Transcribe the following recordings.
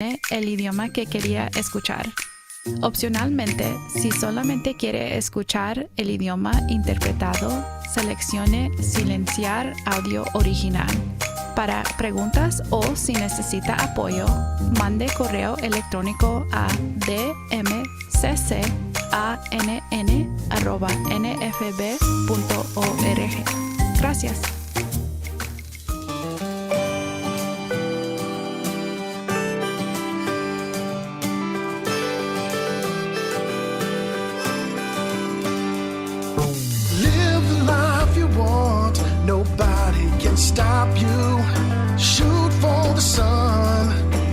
el idioma que quería escuchar. Opcionalmente, si solamente quiere escuchar el idioma interpretado, seleccione Silenciar audio original. Para preguntas o si necesita apoyo, mande correo electrónico a dmccann@nfb.org. Gracias. Nobody can stop you. Shoot for the sun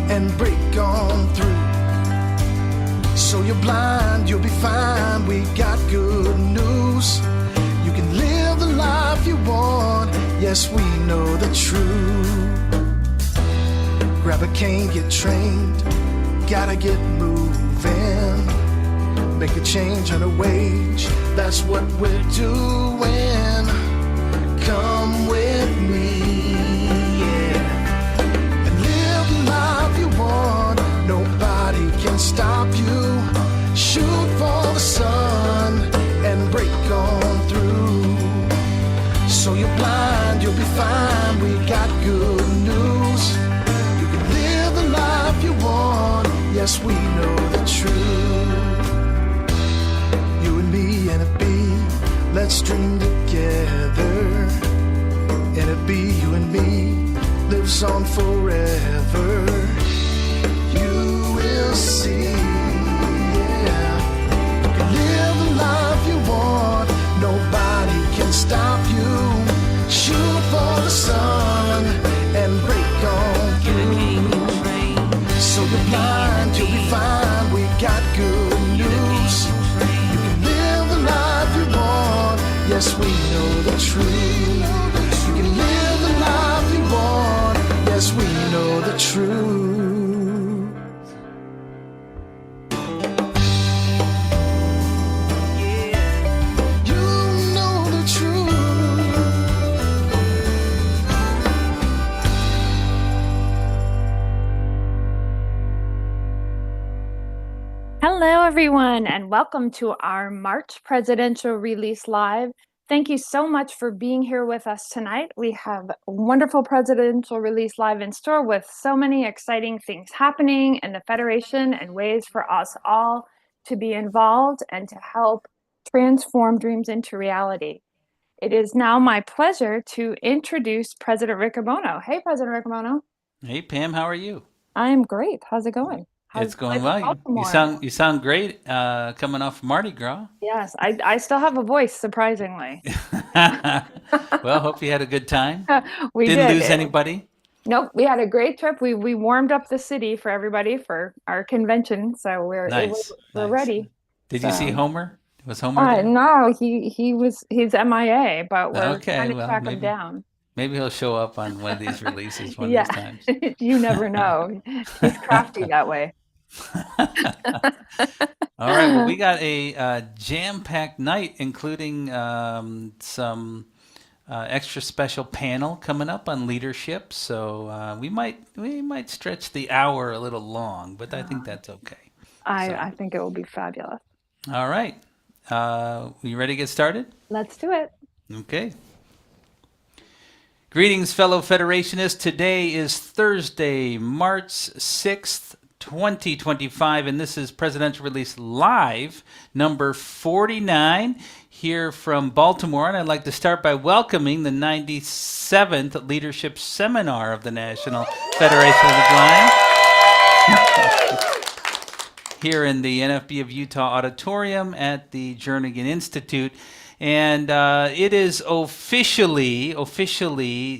and break on through. So you're blind, you'll be fine. We got good news. You can live the life you want. Yes, we know the truth. Grab a cane, get trained. Gotta get moving. Make a change on a wage. That's what we're doing. Come with me, yeah, and live the life you want. Nobody can stop you. Shoot for the sun and break on through. So you're blind, you'll be fine. We got good news. You can live the life you want. Yes, we know the truth. You and me and a bee, let's dream together. And it be you and me, lives on forever. You will see, yeah. You can live the life you want. Nobody can stop you. Shoot for the sun and break on through. So you're blind, you'll be fine. We got good news. You can live the life you want. Yes, we know the truth. You can live the life you want. Yes, we know the truth. Yeah. You know the truth. Hello, everyone, and welcome to our March Presidential Release Live. Thank you so much for being here with us tonight. We have a wonderful Presidential Release Live in store with so many exciting things happening in the Federation and ways for us all to be involved and to help transform dreams into reality. It is now my pleasure to introduce President Riccobono. Hey, President Riccobono. Hey, Pam, how are you? I'm great. How's it going? It's going well. You sound great coming off Mardi Gras. Yes, I still have a voice, surprisingly. Well, hope you had a good time. We Didn't did. lose anybody? Nope, we had a great trip. We warmed up the city for everybody for our convention, so we're ready. Did you see Homer? Was Homer there? No, he's MIA, but we're trying to track him down. Maybe he'll show up on one of these releases one of these times. You never know. He's crafty that way. All right, well, we got a jam-packed night, including some extra special panel coming up on leadership. So we might stretch the hour a little long, but I think that's okay. I think it will be fabulous. All right, you ready to get started? Let's do it. Okay. Greetings, fellow Federationists. Today is Thursday, March 6th, 2025, and this is Presidential Release Live, number 49, here from Baltimore. And I'd like to start by welcoming the 97th Leadership Seminar of the National Federation of the Blind here in the NFB of Utah Auditorium at the Jernigan Institute. And it is officially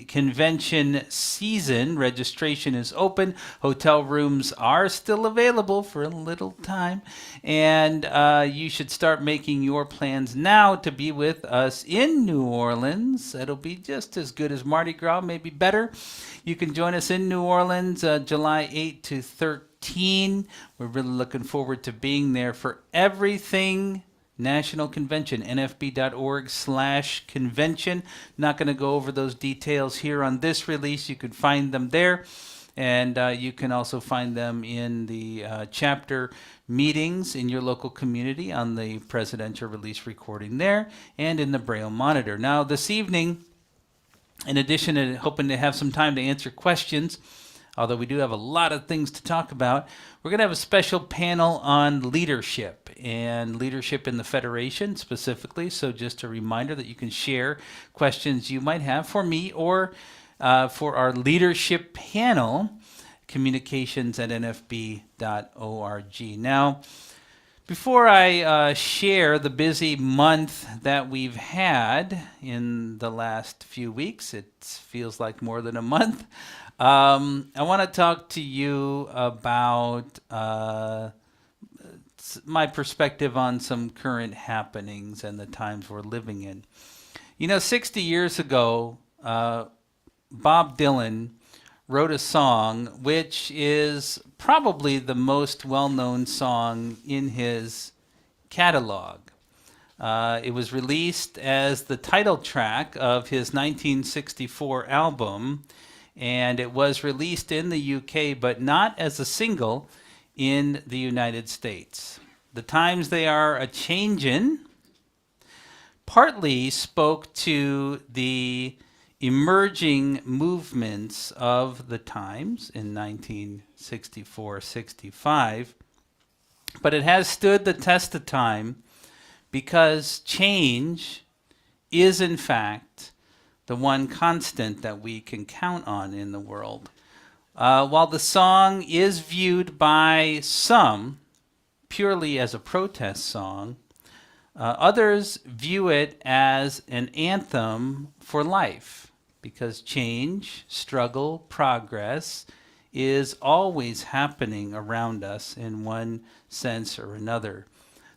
convention season. Registration is open. Hotel rooms are still available for a little time. And you should start making your plans now to be with us in New Orleans. It'll be just as good as Mardi Gras, maybe better. You can join us in New Orleans July 8 to 13. We're really looking forward to being there for everything National Convention, nfb.org/convention. Not going to go over those details here on this release. You could find them there. And you can also find them in the chapter meetings in your local community on the presidential release recording there and in the Braille Monitor. Now, this evening, in addition to hoping to have some time to answer questions, although we do have a lot of things to talk about, we're going to have a special panel on leadership and leadership in the Federation specifically. So just a reminder that you can share questions you might have for me or for our leadership panel, communications@nfb.org. Now, before I share the busy month that we've had in the last few weeks, it feels like more than a month, I want to talk to you about my perspective on some current happenings and the times we're living in. 60 years ago, Bob Dylan wrote a song which is probably the most well-known song in his catalog. It was released as the title track of his 1964 album, and it was released in the UK, but not as a single in the United States. The times they are a-changin' partly spoke to the emerging movements of the times in 1964-65, but it has stood the test of time because change is in fact the one constant that we can count on in the world. While the song is viewed by some purely as a protest song, others view it as an anthem for life, because change, struggle, progress is always happening around us in one sense or another.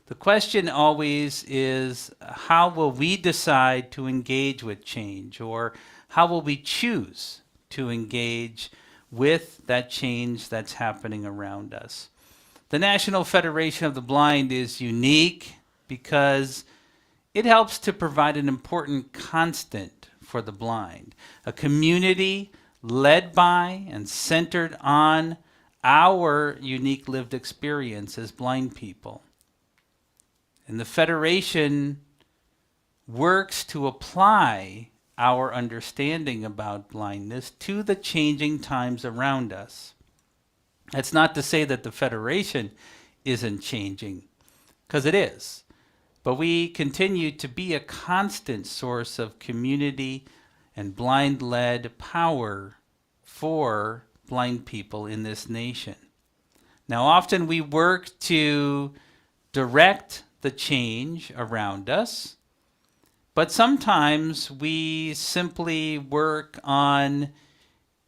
The question always is, how will we decide to engage with change, or how will we choose to engage with that change that's happening around us? The National Federation of the Blind is unique because it helps to provide an important constant for the blind, a community led by and centered on our unique lived experience as blind people. And the Federation works to apply our understanding about blindness to the changing times around us. That's not to say that the Federation isn't changing, because it is. But we continue to be a constant source of community and blind-led power for blind people in this nation. Now, often we work to direct the change around us, but sometimes we simply work on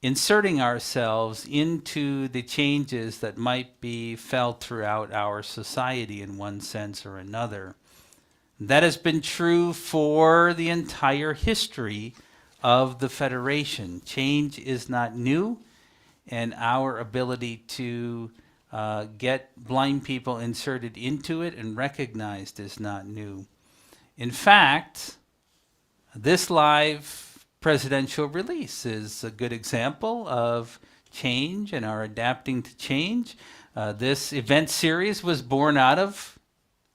inserting ourselves into the changes that might be felt throughout our society in one sense or another. That has been true for the entire history of the Federation. Change is not new, and our ability to get blind people inserted into it and recognized is not new. In fact, this live presidential release is a good example of change and our adapting to change. This event series was born out of,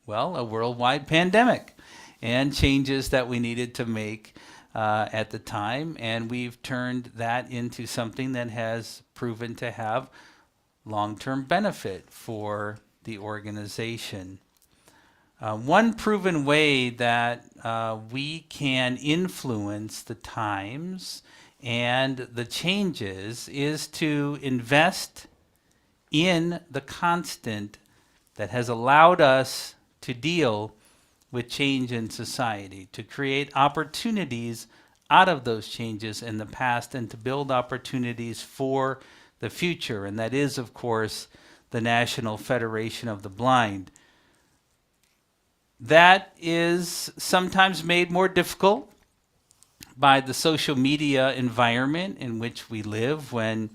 a worldwide pandemic and changes that we needed to make at the time, and we've turned that into something that has proven to have long-term benefit for the organization. One proven way that we can influence the times and the changes is to invest in the constant that has allowed us to deal with change in society, to create opportunities out of those changes in the past and to build opportunities for the future. And that is, of course, the National Federation of the Blind. That is sometimes made more difficult by the social media environment in which we live, when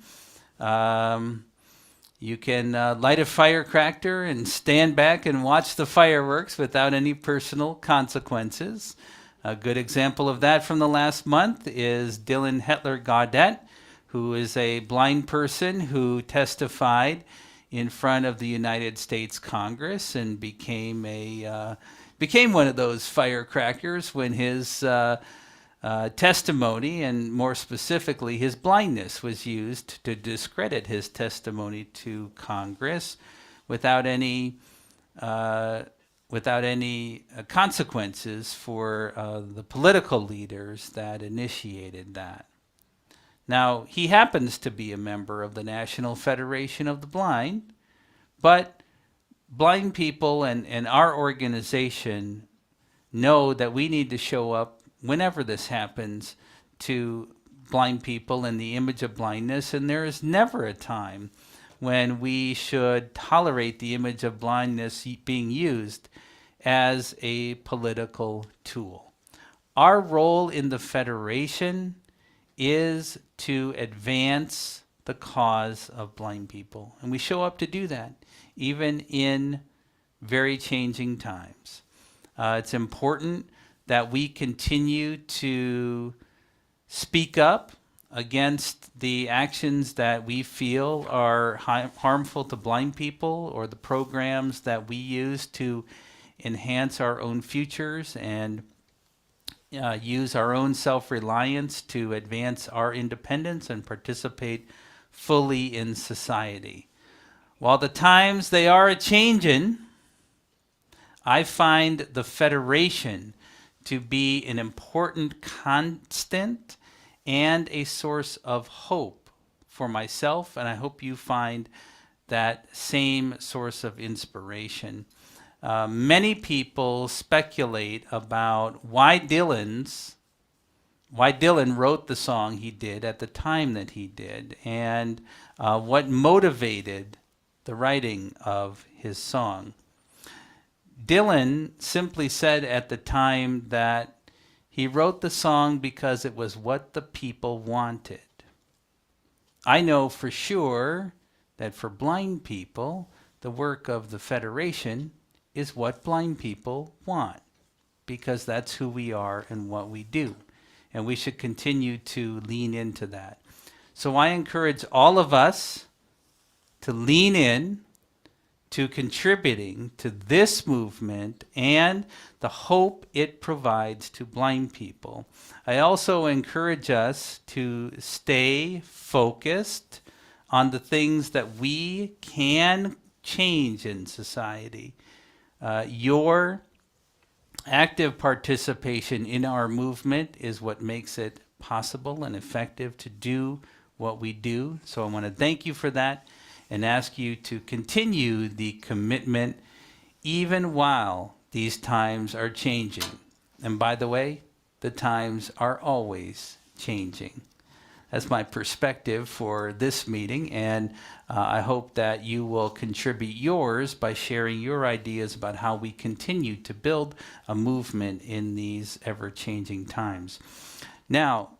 you can light a firecracker and stand back and watch the fireworks without any personal consequences. A good example of that from the last month is Dylan Hetler Gaudette, who is a blind person who testified in front of the United States Congress and became one of those firecrackers when his testimony, and more specifically his blindness, was used to discredit his testimony to Congress without any consequences for the political leaders that initiated that. Now, he happens to be a member of the National Federation of the Blind, but blind people and our organization know that we need to show up whenever this happens to blind people in the image of blindness, and there is never a time when we should tolerate the image of blindness being used as a political tool. Our role in the Federation is to advance the cause of blind people, and we show up to do that, even in very changing times. It's important that we continue to speak up against the actions that we feel are harmful to blind people, or the programs that we use to enhance our own futures and use our own self-reliance to advance our independence and participate fully in society. While the times they are a-changin', I find the Federation to be an important constant and a source of hope for myself, and I hope you find that same source of inspiration. Many people speculate about why Dylan wrote the song he did at the time that he did, and what motivated the writing of his song. Dylan simply said at the time that he wrote the song because it was what the people wanted. I know for sure that for blind people, the work of the Federation is what blind people want, because that's who we are and what we do. And we should continue to lean into that. So I encourage all of us to lean in to contributing to this movement and the hope it provides to blind people. I also encourage us to stay focused on the things that we can change in society. Your active participation in our movement is what makes it possible and effective to do what we do. So I want to thank you for that and ask you to continue the commitment even while these times are changing. And by the way, the times are always changing. That's my perspective for this meeting, and I hope that you will contribute yours by sharing your ideas about how we continue to build a movement in these ever-changing times. Now,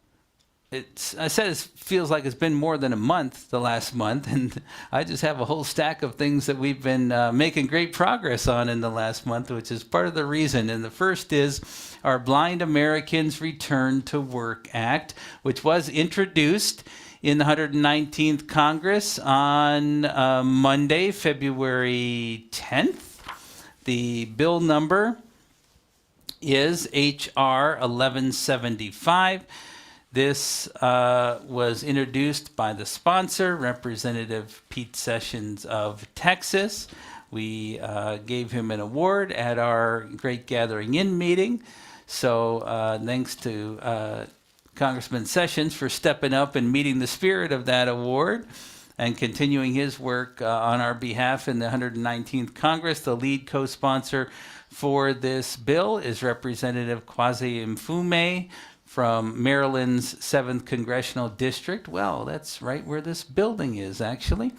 I said it feels like it's been more than a month, the last month, and I just have a whole stack of things that we've been making great progress on in the last month, which is part of the reason. And the first is our Blind Americans Return to Work Act, which was introduced in the 119th Congress on Monday, February 10th. The bill number is H.R. 1175. This was introduced by the sponsor, Representative Pete Sessions of Texas. We gave him an award at our Great Gathering In meeting. So thanks to Congressman Sessions for stepping up and meeting the spirit of that award and continuing his work on our behalf in the 119th Congress. The lead co-sponsor for this bill is Representative Kwasi Mfume from Maryland's 7th Congressional District. Well, that's right where this building is, actually.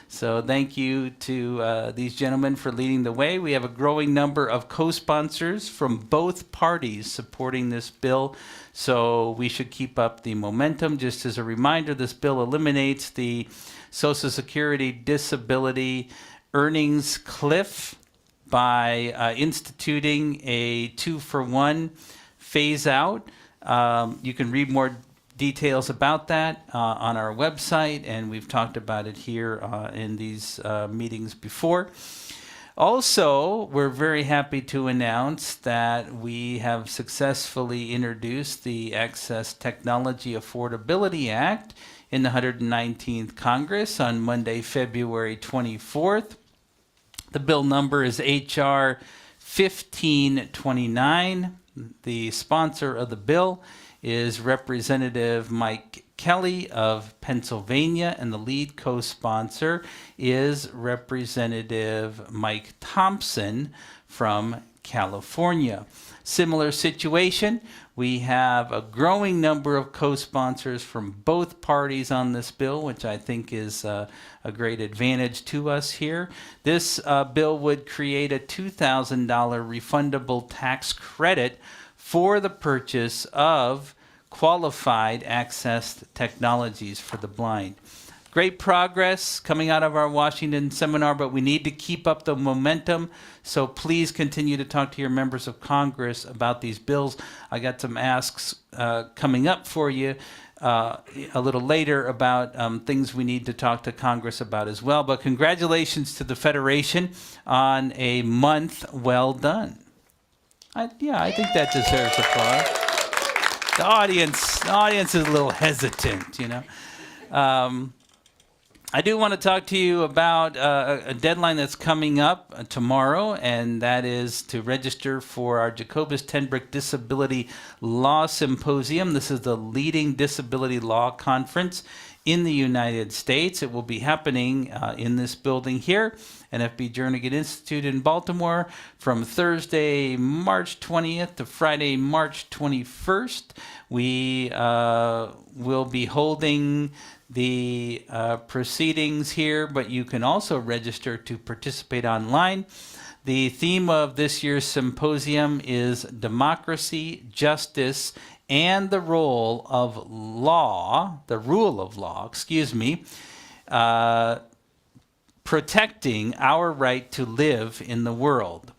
So thank you to these gentlemen for leading the way. We have a growing number of co-sponsors from both parties supporting this bill, so we should keep up the momentum. Just as a reminder, this bill eliminates the Social Security disability earnings cliff by instituting a 2-for-1 phase out. You can read more details about that on our website, and we've talked about it here in these meetings before. Also, we're very happy to announce that we have successfully introduced the Access Technology Affordability Act in the 119th Congress on Monday, February 24th. The bill number is H.R. 1529. The sponsor of the bill is Representative Mike Kelly of Pennsylvania, and the lead co-sponsor is Representative Mike Thompson from California. Similar situation, we have a growing number of co-sponsors from both parties on this bill, which I think is a great advantage to us here. This bill would create a $2,000 refundable tax credit for the purchase of qualified access technologies for the blind. Great progress coming out of our Washington seminar, but we need to keep up the momentum. So please continue to talk to your members of Congress about these bills. I got some asks coming up for you a little later about things we need to talk to Congress about as well. But congratulations to the Federation on a month well done. I think that deserves applause. The audience is a little hesitant, you know. I do want to talk to you about a deadline that's coming up tomorrow, and that is to register for our Jacobus Tenbrook Disability Law Symposium. This is the leading disability law conference in the United States. It will be happening in this building here, NFB Jernigan Institute in Baltimore, from Thursday, March 20th to Friday, March 21st. We will be holding the proceedings here, but you can also register to participate online. The theme of this year's symposium is Democracy, Justice, and the Rule of Law, protecting our right to live in the world.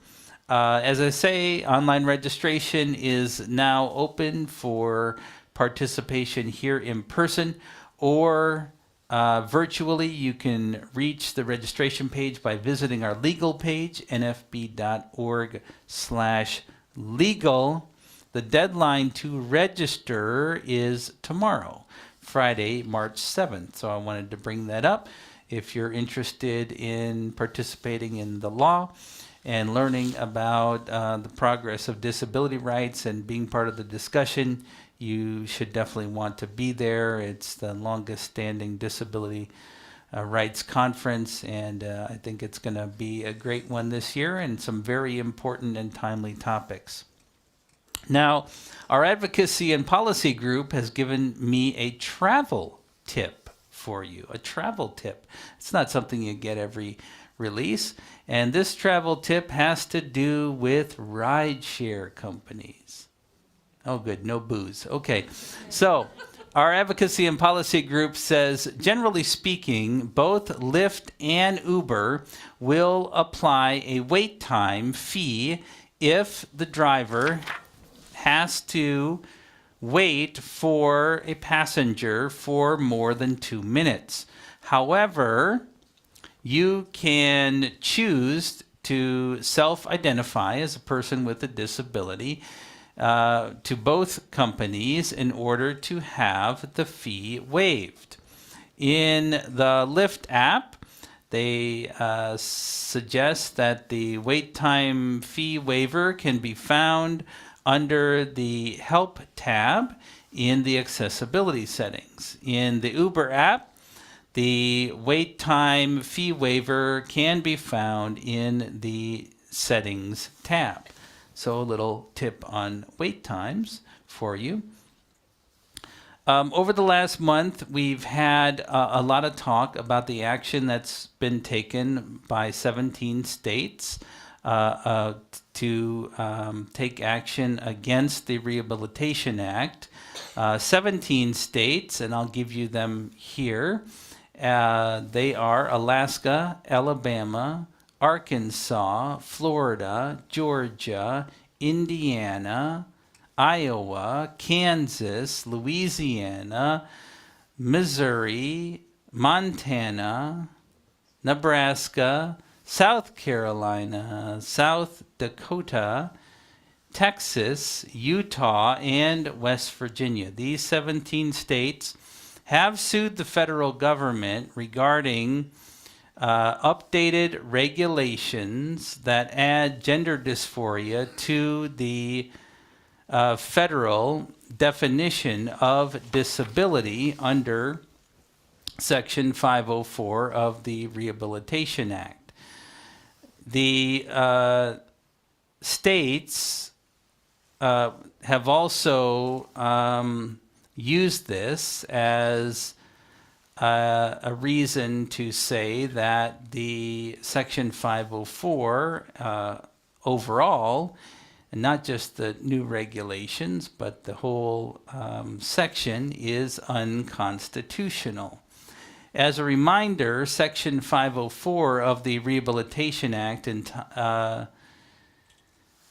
As I say, online registration is now open for participation here in person or virtually. You can reach the registration page by visiting our legal page, nfb.org/legal. The deadline to register is tomorrow, Friday, March 7th. So I wanted to bring that up. If you're interested in participating in the law and learning about the progress of disability rights and being part of the discussion, you should definitely want to be there. It's the longest standing disability rights conference, and I think it's going to be a great one this year, and some very important and timely topics. Now, our advocacy and policy group has given me a travel tip for you, a travel tip. It's not something you get every release, and this travel tip has to do with rideshare companies. Oh, good. No booze. Okay. So our advocacy and policy group says, generally speaking, both Lyft and Uber will apply a wait time fee if the driver has to wait for a passenger for more than 2 minutes. However, you can choose to self-identify as a person with a disability to both companies in order to have the fee waived. In the Lyft app, they suggest that the wait time fee waiver can be found under the Help tab in the accessibility settings. In the Uber app, the wait time fee waiver can be found in the Settings tab. So a little tip on wait times for you. Over the last month, we've had a lot of talk about the action that's been taken by 17 states to take action against the Rehabilitation Act. 17 states, and I'll give you them here. They are Alaska, Alabama, Arkansas, Florida, Georgia, Indiana, Iowa, Kansas, Louisiana, Missouri, Montana, Nebraska, South Carolina, South Dakota, Texas, Utah, and West Virginia. These 17 states have sued the federal government regarding updated regulations that add gender dysphoria to the federal definition of disability under Section 504 of the Rehabilitation Act. The states have also used this as a reason to say that the Section 504 overall, and not just the new regulations, but the whole section is unconstitutional. As a reminder, Section 504 of the Rehabilitation Act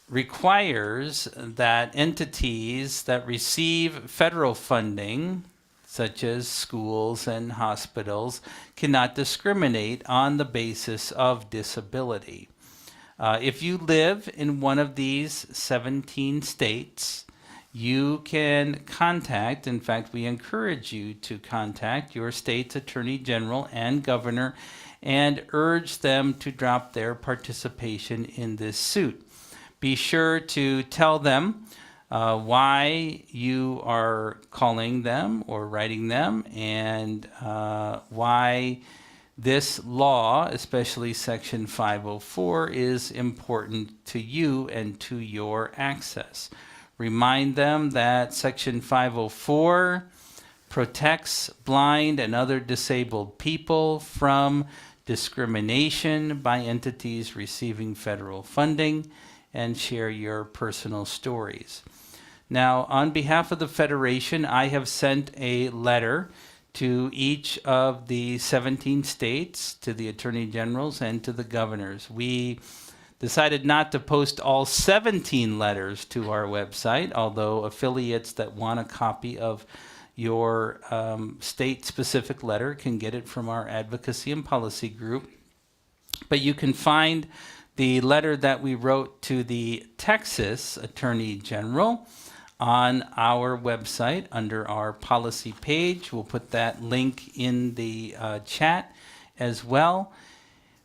requires that entities that receive federal funding, such as schools and hospitals, cannot discriminate on the basis of disability. If you live in one of these 17 states, you can contact, in fact, we encourage you to contact your state's attorney general and governor and urge them to drop their participation in this suit. Be sure to tell them why you are calling them or writing them, and why this law, especially Section 504, is important to you and to your access. Remind them that Section 504 protects blind and other disabled people from discrimination by entities receiving federal funding, and share your personal stories. Now, on behalf of the Federation, I have sent a letter to each of the 17 states, to the attorney generals, and to the governors. We decided not to post all 17 letters to our website, although affiliates that want a copy of your state-specific letter can get it from our advocacy and policy group. But you can find the letter that we wrote to the Texas Attorney General on our website under our policy page. We'll put that link in the chat as well.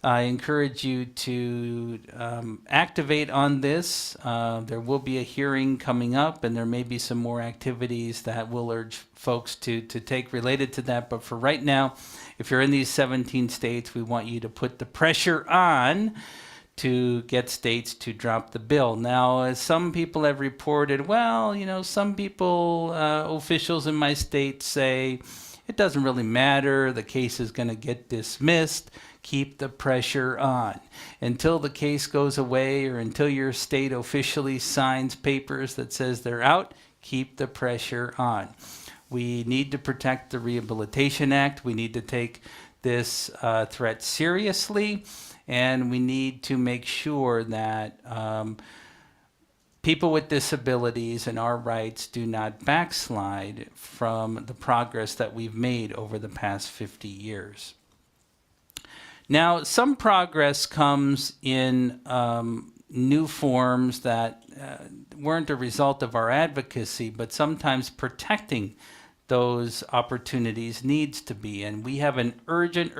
I encourage you to activate on this. There will be a hearing coming up, and there may be some more activities that we'll urge folks to take related to that. But for right now, if you're in these 17 states, we want you to put the pressure on to get states to drop the bill. Now, as some people have reported, well, some people, officials in my state say, it doesn't really matter, the case is going to get dismissed. Keep the pressure on. Until the case goes away, or until your state officially signs papers that says they're out, keep the pressure on. We need to protect the Rehabilitation Act. We need to take this threat seriously. And we need to make sure that people with disabilities and our rights do not backslide from the progress that we've made over the past 50 years. Now, some progress comes in new forms that weren't a result of our advocacy, but sometimes protecting those opportunities needs to be. And we have an urgent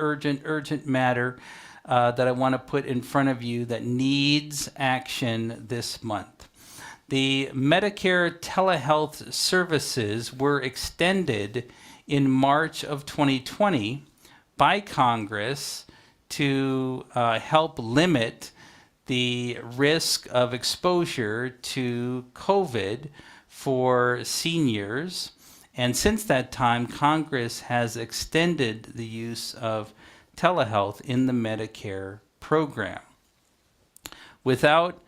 matter that I want to put in front of you that needs action this month. The Medicare telehealth services were extended in March of 2020 by Congress to help limit the risk of exposure to COVID for seniors. And since that time, Congress has extended the use of telehealth in the Medicare program. Without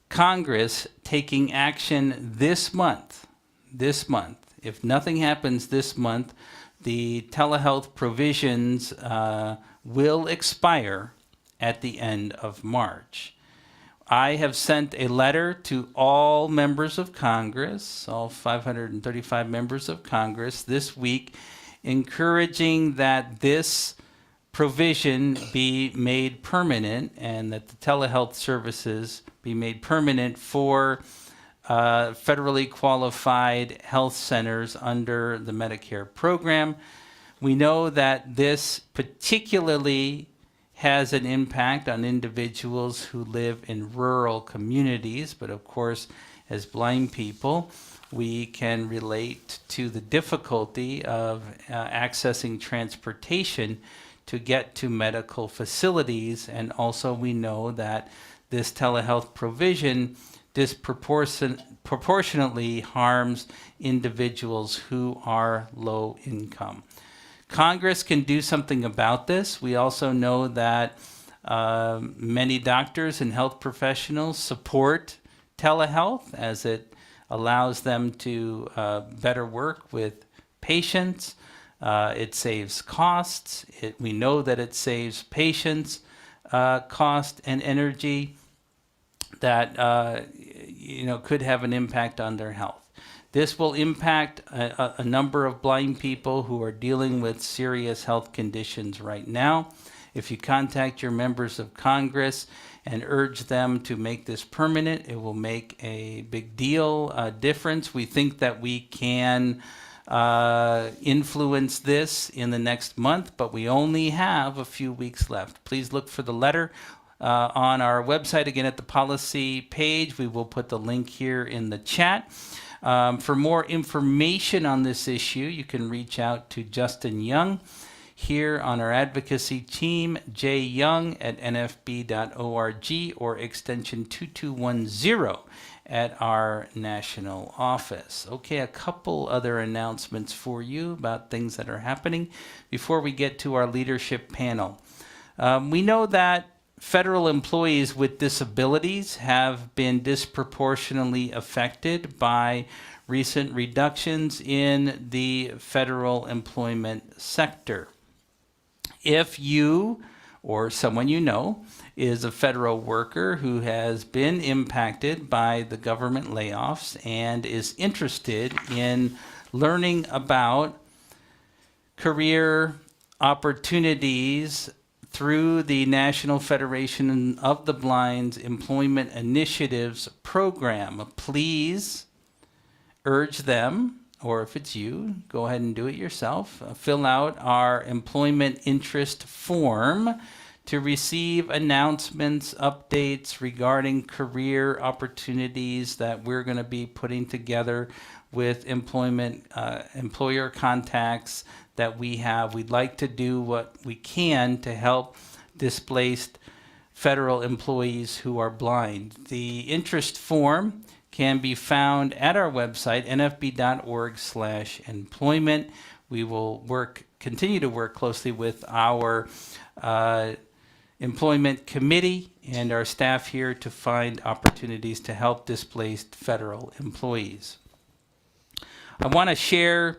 Congress taking action this month, if nothing happens this month, the telehealth provisions will expire at the end of March. I have sent a letter to all members of Congress, all 535 members of Congress this week, encouraging that this provision be made permanent and that the telehealth services be made permanent for federally qualified health centers under the Medicare program. We know that this particularly has an impact on individuals who live in rural communities, but of course, as blind people, we can relate to the difficulty of accessing transportation to get to medical facilities, and also we know that this telehealth provision disproportionately harms individuals who are low income. Congress can do something about this. We also know that many doctors and health professionals support telehealth as it allows them to better work with patients. It saves costs. We know that it saves patients cost and energy that could have an impact on their health. This will impact a number of blind people who are dealing with serious health conditions right now. If you contact your members of Congress and urge them to make this permanent, it will make a big difference. We think that we can influence this in the next month, but we only have a few weeks left. Please look for the letter on our website, again at the policy page. We will put the link here in the chat. For more information on this issue, you can reach out to Justin Young here on our advocacy team, jyoung@nfb.org or extension 2210 at our national office. Okay, a couple other announcements for you about things that are happening before we get to our leadership panel. We know that federal employees with disabilities have been disproportionately affected by recent reductions in the federal employment sector. If you or someone you know is a federal worker who has been impacted by the government layoffs and is interested in learning about career opportunities through the National Federation of the Blind's Employment Initiatives program, please urge them, or if it's you, go ahead and do it yourself. Fill out our employment interest form to receive announcements, updates regarding career opportunities that we're going to be putting together with employer contacts that we have. We'd like to do what we can to help displaced federal employees who are blind. The interest form can be found at our website, nfb.org/employment. We will continue to work closely with our employment committee and our staff here to find opportunities to help displaced federal employees. I want to share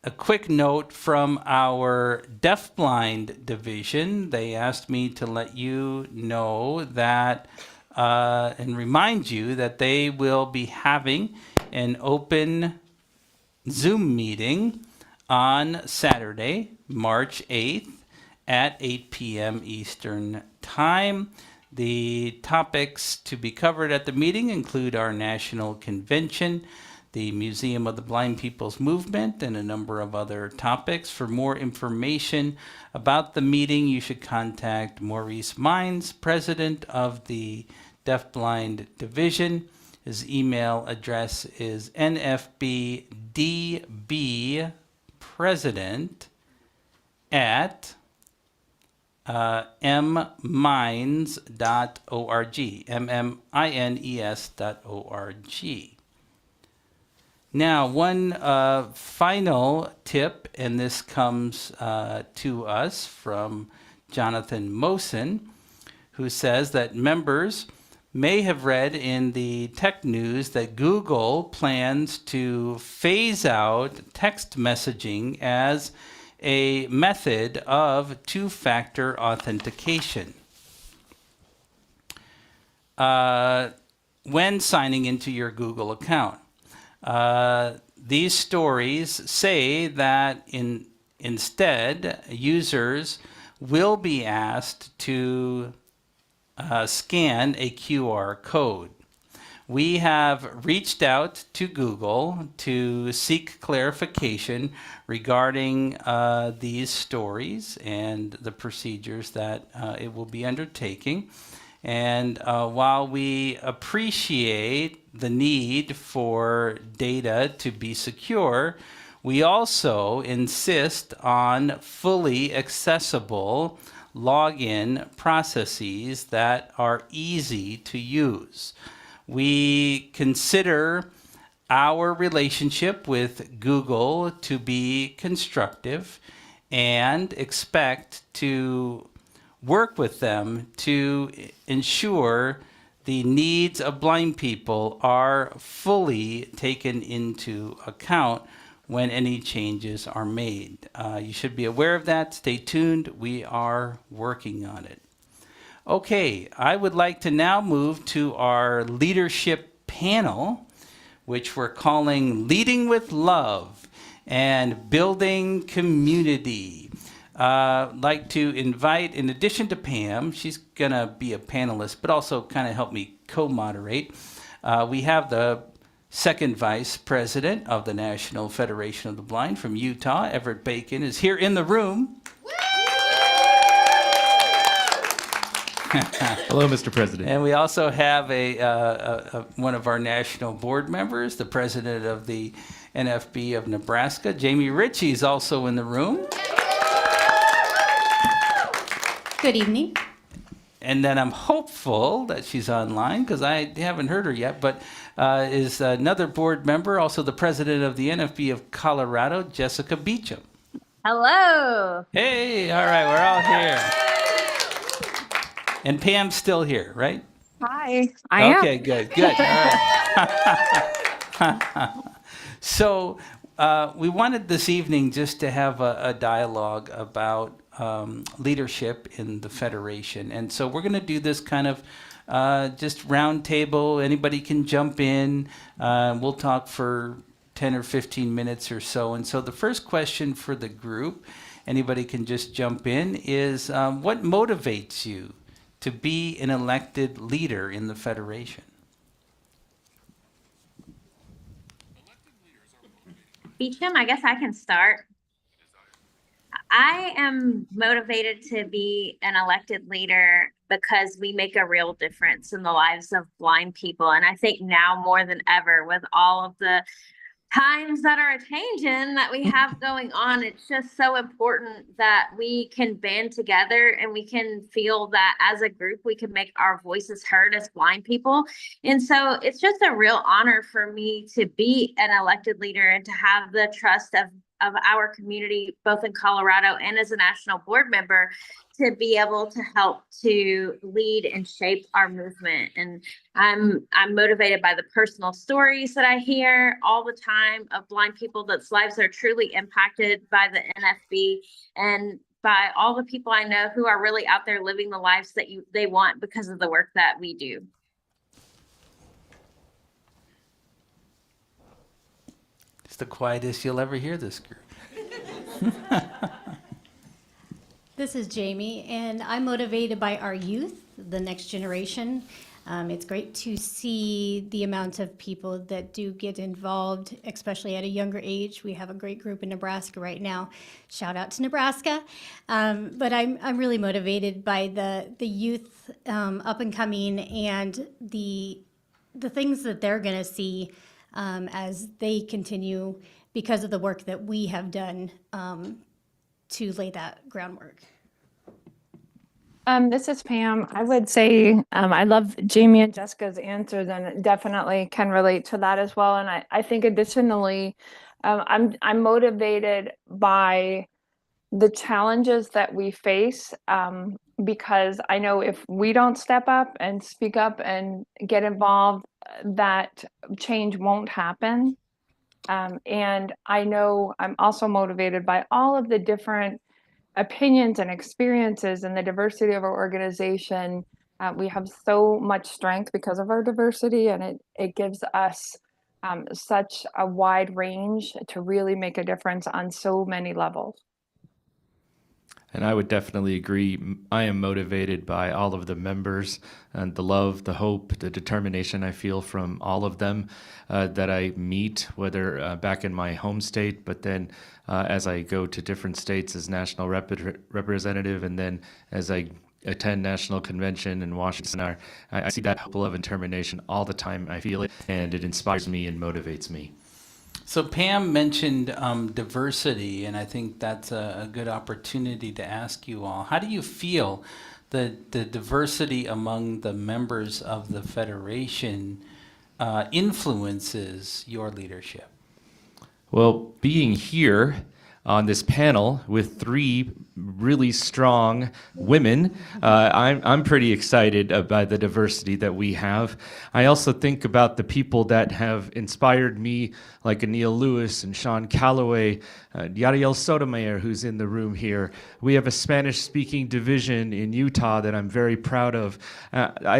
a quick note from our deafblind division. They asked me to let you know that and remind you that they will be having an open Zoom meeting on Saturday, March 8th at 8 p.m. Eastern Time. The topics to be covered at the meeting include our national convention, the Museum of the Blind People's Movement, and a number of other topics. For more information about the meeting, you should contact Maurice Mines, president of the Deafblind Division. His email address is nfbdbpresident@mmines.org, mmines.org. Now, one final tip, and this comes to us from Jonathan Mosen, who says that members may have read in the tech news that Google plans to phase out text messaging as a method of two-factor authentication. when signing into your Google account. These stories say that instead, users will be asked to scan a QR code. We have reached out to Google to seek clarification regarding these stories and the procedures that it will be undertaking. And while we appreciate the need for data to be secure, we also insist on fully accessible login processes that are easy to use. We consider our relationship with Google to be constructive and expect to work with them to ensure the needs of blind people are fully taken into account when any changes are made. You should be aware of that. Stay tuned. We are working on it. Okay, I would like to now move to our leadership panel, which we're calling Leading with Love and Building Community. Like to invite, in addition to Pam, she's going to be a panelist, but also kind of help me co-moderate. We have the second vice president of the National Federation of the Blind from Utah, Everett Bacon, is here in the room. Hello, Mr. President. And we also have one of our national board members, the president of the NFB of Nebraska, Jamie Ritchie, is also in the room. Good evening. And then I'm hopeful that she's online because I haven't heard her yet, but is another board member, also the president of the NFB of Colorado, Jessica Beecham. Hello. Hey, all right, we're all here. And Pam's still here, right? Hi, I am. Okay, good. All right. So we wanted this evening just to have a dialogue about leadership in the Federation. And so we're going to do this kind of just round table. Anybody can jump in. We'll talk for 10 or 15 minutes or so. And so the first question for the group, anybody can just jump in, is what motivates you to be an elected leader in the Federation? Beecham, I guess I can start. I am motivated to be an elected leader because we make a real difference in the lives of blind people. And I think now more than ever, with all of the times that are a changing that we have going on, it's just so important that we can band together and we can feel that as a group we can make our voices heard as blind people. And so it's just a real honor for me to be an elected leader and to have the trust of our community, both in Colorado and as a national board member, to be able to help to lead and shape our movement. And I'm motivated by the personal stories that I hear all the time of blind people that's lives are truly impacted by the NFB, and by all the people I know who are really out there living the lives that they want because of the work that we do. It's the quietest you'll ever hear this group. This is Jamie, and I'm motivated by our youth, the next generation. It's great to see the amount of people that do get involved, especially at a younger age. We have a great group in Nebraska right now. Shout out to Nebraska. But I'm really motivated by the youth up and coming and the things that they're going to see as they continue because of the work that we have done to lay that groundwork. This is Pam. I would say I love Jamie and Jessica's answers and definitely can relate to that as well. And I think additionally, I'm motivated by the challenges that we face because I know if we don't step up and speak up and get involved, that change won't happen. And I know I'm also motivated by all of the different opinions and experiences and the diversity of our organization We have so much strength because of our diversity, and it gives us such a wide range to really make a difference on so many levels. And I would definitely agree. I am motivated by all of the members and the love, the hope, the determination I feel from all of them that I meet, whether back in my home state, but then as I go to different states as national representative, and then as I attend national convention in Washington, I see that hope, love, and determination all the time. I feel it, and it inspires me and motivates me. So Pam mentioned diversity, and I think that's a good opportunity to ask you all. How do you feel the diversity among the members of the Federation influences your leadership? Well, being here on this panel with three really strong women, I'm pretty excited about the diversity that we have. I also think about the people that have inspired me, like Anil Lewis and Sean Calloway, Yadiel Sotomayor, who's in the room here. We have a Spanish-speaking division in Utah that I'm very proud of.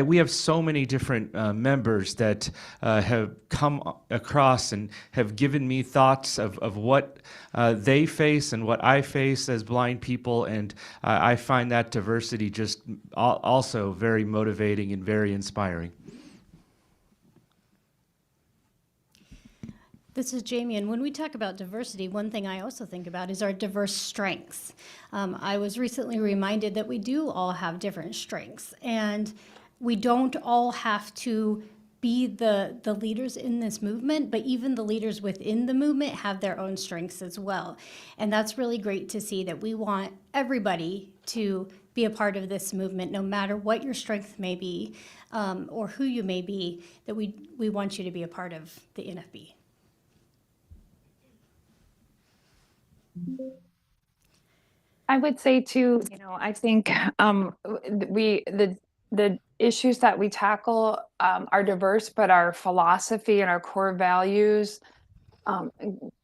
We have so many different members that have come across and have given me thoughts of what they face and what I face as blind people, and I find that diversity just also very motivating and very inspiring. This is Jamie, and when we talk about diversity, one thing I also think about is our diverse strengths. I was recently reminded that we do all have different strengths, and we don't all have to be the leaders in this movement, but even the leaders within the movement have their own strengths as well. And that's really great to see, that we want everybody to be a part of this movement, no matter what your strength may be or who you may be, that we want you to be a part of the NFB. I would say too, I think the issues that we tackle are diverse, but our philosophy and our core values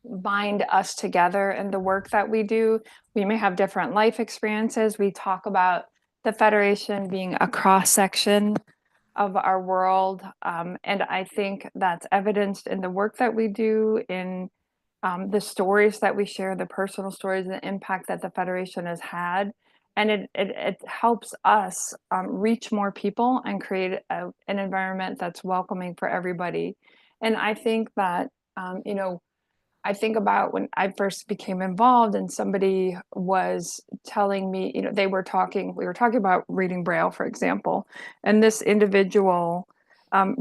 bind us together in the work that we do. We may have different life experiences. We talk about the Federation being a cross section of our world, and I think that's evidenced in the work that we do, in the stories that we share, the personal stories, the impact that the Federation has had. And it helps us reach more people and create an environment that's welcoming for everybody. And I think that, I think about when I first became involved and somebody was telling me, we were talking about reading Braille, for example, and this individual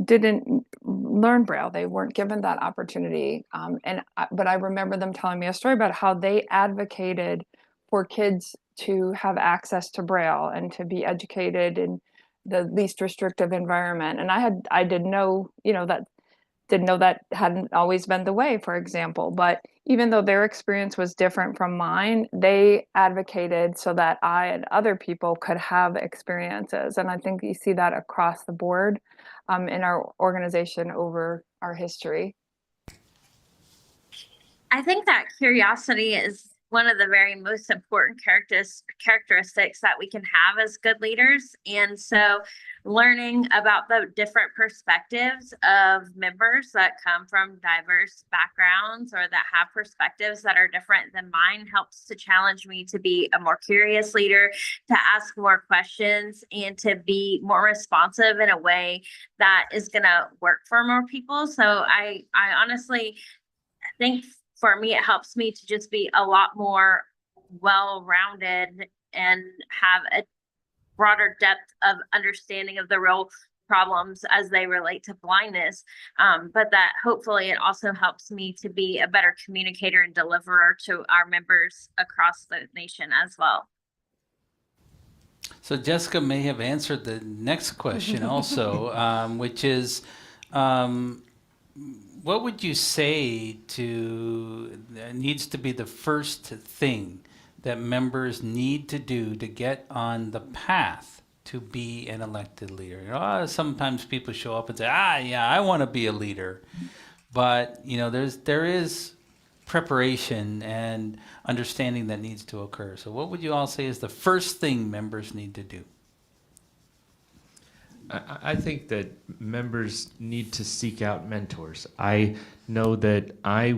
didn't learn Braille. They weren't given that opportunity. But I remember them telling me a story about how they advocated for kids to have access to Braille and to be educated in the least restrictive environment. And I didn't know, that hadn't always been the way, for example. But even though their experience was different from mine, they advocated so that I and other people could have experiences. And I think you see that across the board in our organization over our history. I think that curiosity is one of the very most important characteristics that we can have as good leaders. And so learning about the different perspectives of members that come from diverse backgrounds or that have perspectives that are different than mine helps to challenge me to be a more curious leader, to ask more questions, and to be more responsive in a way that is going to work for more people. So I honestly think for me, it helps me to just be a lot more well-rounded and have a broader depth of understanding of the real problems as they relate to blindness. But that hopefully it also helps me to be a better communicator and deliverer to our members across the nation as well. So Jessica may have answered the next question also, which is, what would you say needs to be the first thing that members need to do to get on the path to be an elected leader? Sometimes people show up and say, yeah, I want to be a leader. But, there is preparation and understanding that needs to occur. So what would you all say is the first thing members need to do? I think that members need to seek out mentors. I know that I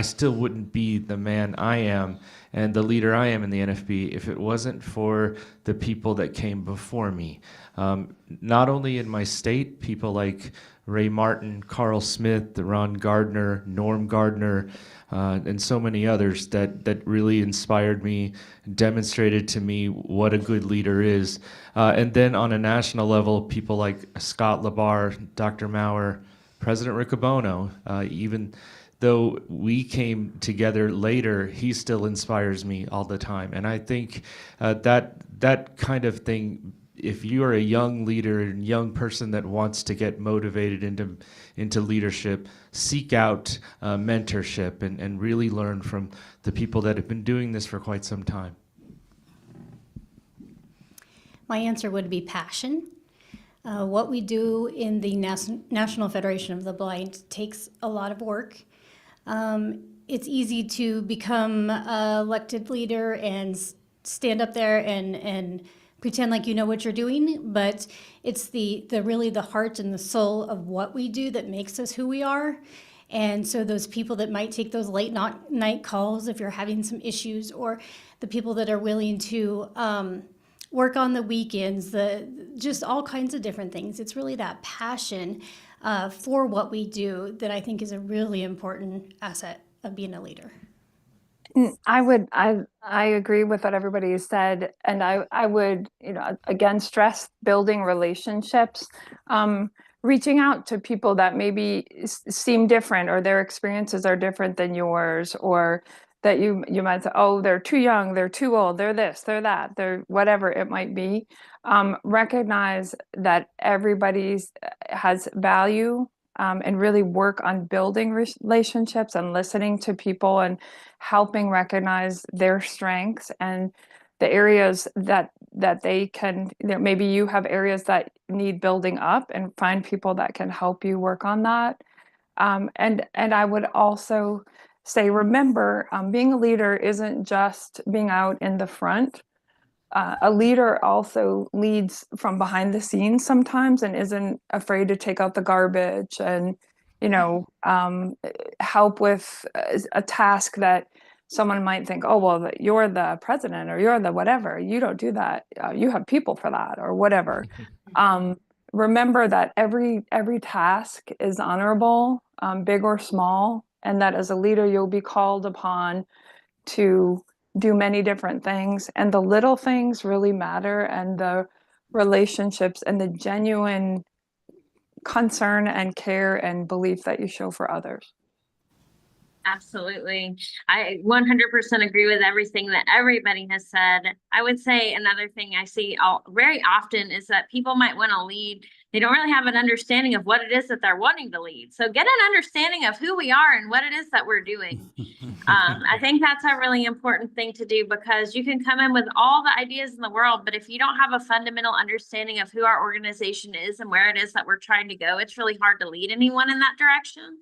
still wouldn't be the man I am and the leader I am in the NFB if it wasn't for the people that came before me. Not only in my state, people like Ray Martin, Carl Smith, Ron Gardner, Norm Gardner, and so many others that really inspired me, demonstrated to me what a good leader is. And then on a national level, people like Scott Labar, Dr. Maurer, President Riccobono, even though we came together later, he still inspires me all the time. And I think that kind of thing, if you are a young leader and young person that wants to get motivated into leadership, seek out mentorship and really learn from the people that have been doing this for quite some time. My answer would be passion. What we do in the National Federation of the Blind takes a lot of work. It's easy to become an elected leader and stand up there and pretend like you know what you're doing, but it's the really the heart and the soul of what we do that makes us who we are. And so those people that might take those late night calls if you're having some issues, or the people that are willing to work on the weekends, just all kinds of different things. It's really that passion for what we do that I think is a really important asset of being a leader. I agree with what everybody has said, and I would, again, stress building relationships, reaching out to people that maybe seem different, or their experiences are different than yours, or that you might say, oh, they're too young, they're too old, they're this, they're that, they're whatever it might be. Recognize that everybody has value, and really work on building relationships and listening to people and helping recognize their strengths and the areas that they can, maybe you have areas that need building up, and find people that can help you work on that. And I would also say, remember, being a leader isn't just being out in the front. A leader also leads from behind the scenes sometimes, and isn't afraid to take out the garbage and, help with a task that someone might think, oh, well, you're the president or you're the whatever. You don't do that. You have people for that, or whatever. Remember that every task is honorable, big or small, and that as a leader, you'll be called upon to do many different things, and the little things really matter, and the relationships and the genuine concern and care and belief that you show for others. Absolutely. I 100% agree with everything that everybody has said. I would say another thing I see very often is that people might want to lead. They don't really have an understanding of what it is that they're wanting to lead. So get an understanding of who we are and what it is that we're doing. I think that's a really important thing to do, because you can come in with all the ideas in the world, but if you don't have a fundamental understanding of who our organization is and where it is that we're trying to go, it's really hard to lead anyone in that direction.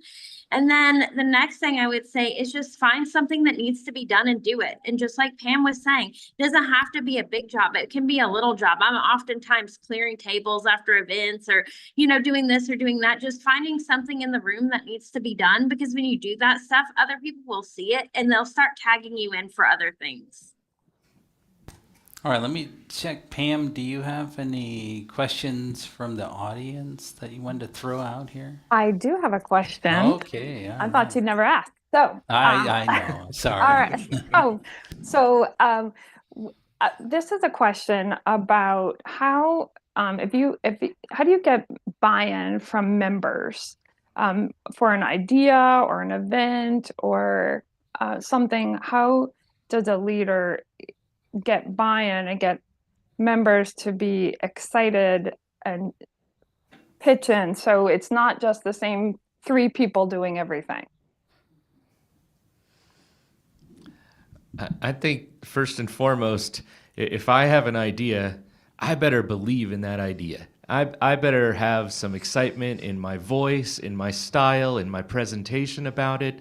And then the next thing I would say is just find something that needs to be done and do it. And just like Pam was saying, it doesn't have to be a big job. It can be a little job. I'm oftentimes clearing tables after events, or, doing this or doing that, just finding something in the room that needs to be done, because when you do that stuff, other people will see it and they'll start tagging you in for other things. All right, let me check. Pam, do you have any questions from the audience that you wanted to throw out here? I do have a question. Okay. I thought you'd never ask. So I know. Sorry. All right. This is a question about how how do you get buy-in from members for an idea or an event or something? How does a leader get buy-in and get members to be excited and pitch in, so it's not just the same 3 people doing everything? I think first and foremost, if I have an idea, I better believe in that idea. I better have some excitement in my voice, in my style, in my presentation about it.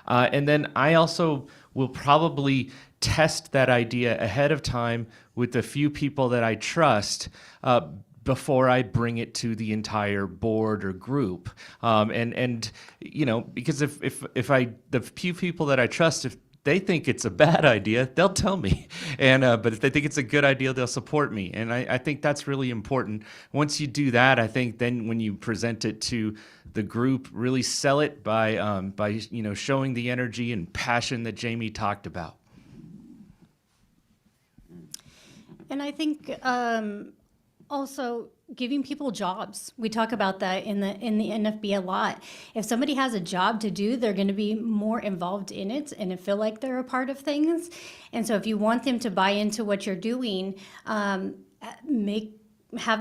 And then I also will probably test that idea ahead of time with a few people that I trust, before I bring it to the entire board or group. And you know, because if the few people that I trust, if they think it's a bad idea, they'll tell me. And but if they think it's a good idea, they'll support me. And I think that's really important. Once you do that, I think then when you present it to the group, really sell it by you know, showing the energy and passion that Jamie talked about. And I think also giving people jobs. We talk about that in the NFB a lot. If somebody has a job to do, they're going to be more involved in it and feel like they're a part of things. And so if you want them to buy into what you're doing, have